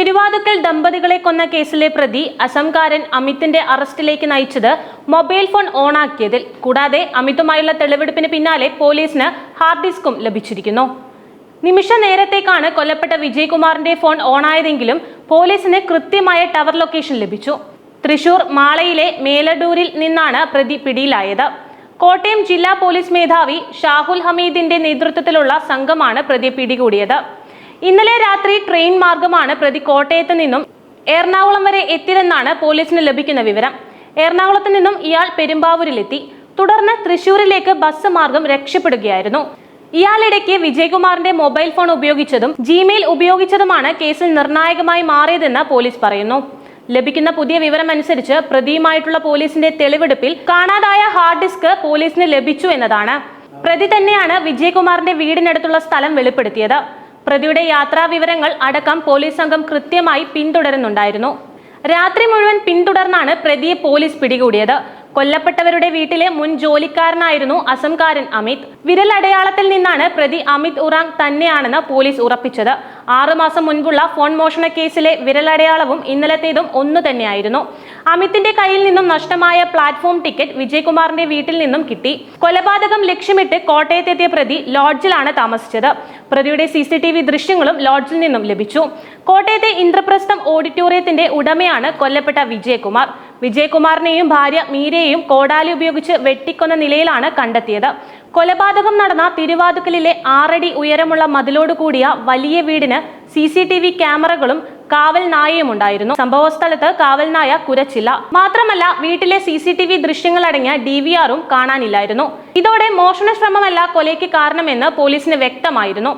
തിരുവാതുക്കൽ ദമ്പതികളെ കൊന്ന കേസിലെ പ്രതി അസംകാരൻ അമിത്തിന്റെ അറസ്റ്റിലേക്ക് നയിച്ചത് മൊബൈൽ ഫോൺ ഓണാക്കിയതിൽ. കൂടാതെ അമിതുമായുള്ള തെളിവെടുപ്പിന് പിന്നാലെ പോലീസിന് ഹാർഡ് ഡിസ്കും ലഭിച്ചിരിക്കുന്നു. നിമിഷ നേരത്തേക്കാണ് കൊല്ലപ്പെട്ട വിജയകുമാറിന്റെ ഫോൺ ഓണായതെങ്കിലും പോലീസിന് കൃത്യമായ ടവർ ലൊക്കേഷൻ ലഭിച്ചു. തൃശൂർ മാളയിലെ മേലഡൂരിൽ നിന്നാണ് പ്രതി പിടിയിലായത്. കോട്ടയം ജില്ലാ പോലീസ് മേധാവി ഷാഹുൽ ഹമീദിന്റെ നേതൃത്വത്തിലുള്ള സംഘമാണ് പ്രതിയെ പിടികൂടിയത്. ഇന്നലെ രാത്രി ട്രെയിൻ മാർഗമാണ് പ്രതി കോട്ടയത്ത് നിന്നും എറണാകുളം വരെ എത്തിയതെന്നാണ് പോലീസിന് ലഭിക്കുന്ന വിവരം. എറണാകുളത്ത് നിന്നും ഇയാൾ പെരുമ്പാവൂരിലെത്തി. തുടർന്ന് തൃശൂരിലേക്ക് ബസ് മാർഗം രക്ഷപ്പെടുകയായിരുന്നു. ഇയാളിടയ്ക്ക് വിജയകുമാറിന്റെ മൊബൈൽ ഫോൺ ഉപയോഗിച്ചതും ജിമെയിൽ ഉപയോഗിച്ചതുമാണ് കേസിൽ നിർണായകമായി മാറിയതെന്ന് പോലീസ് പറയുന്നു. ലഭിക്കുന്ന പുതിയ വിവരം അനുസരിച്ച് പ്രതിയുമായിട്ടുള്ള പോലീസിന്റെ തെളിവെടുപ്പിൽ കാണാതായ ഹാർഡ് ഡിസ്ക് പോലീസിന് ലഭിച്ചു എന്നതാണ്. പ്രതി തന്നെയാണ് വിജയകുമാറിന്റെ വീടിനടുത്തുള്ള സ്ഥലം വെളിപ്പെടുത്തിയത്. പ്രതിയുടെ യാത്രാ വിവരങ്ങൾ അടക്കം പോലീസ് സംഘം കൃത്യമായി പിന്തുടരുന്നുണ്ടായിരുന്നു. രാത്രി മുഴുവൻ പിന്തുടർന്നാണ് പ്രതിയെ പോലീസ് പിടികൂടിയത്. കൊല്ലപ്പെട്ടവരുടെ വീട്ടിലെ മുൻ ജോലിക്കാരനായിരുന്നു അസംകാരൻ അമിത്. വിരലടയാളത്തിൽ നിന്നാണ് പ്രതി അമിത് ഉറാങ് തന്നെയാണെന്ന് പോലീസ് ഉറപ്പിച്ചത്. 6 മാസം മുൻപുള്ള ഫോൺ മോഷണ കേസിലെ വിരലടയാളവും ഇന്നലത്തേതും ഒന്നു തന്നെയായിരുന്നു. അമിത്തിന്റെ കയ്യിൽ നിന്നും നഷ്ടമായ പ്ലാറ്റ്ഫോം ടിക്കറ്റ് വിജയകുമാറിന്റെ വീട്ടിൽ നിന്നും കിട്ടി. കൊലപാതകം ലക്ഷ്യമിട്ട് കോട്ടയത്തെത്തിയ പ്രതി ലോഡ്ജിലാണ് താമസിച്ചത്. പ്രതിയുടെ CCTV ദൃശ്യങ്ങളും ലോഡ്ജിൽ നിന്നും ലഭിച്ചു. കോട്ടയത്തെ ഇന്ദ്രപ്രസ്ഥം ഓഡിറ്റോറിയത്തിന്റെ ഉടമയാണ് കൊല്ലപ്പെട്ട വിജയകുമാർ. വിജയകുമാറിനെയും ഭാര്യ മീരയെയും കോടാലി ഉപയോഗിച്ച് വെട്ടിക്കൊന്ന നിലയിലാണ് കണ്ടെത്തിയത്. കൊലപാതകം നടന്ന തിരുവാതുക്കലിലെ 6 അടി ഉയരമുള്ള മതിലോട് കൂടിയ വലിയ വീടിന് CCTV ക്യാമറകളും കാവൽ നായയും ഉണ്ടായിരുന്നു. സംഭവ സ്ഥലത്ത് കാവൽ നായ കുരച്ചില്ല. മാത്രമല്ല വീട്ടിലെ CCTV ദൃശ്യങ്ങൾ അടങ്ങിയ DVRും കാണാനില്ലായിരുന്നു. ഇതോടെ മോഷണ ശ്രമമല്ല കൊലയ്ക്ക് കാരണമെന്ന് പോലീസിന് വ്യക്തമായിരുന്നു.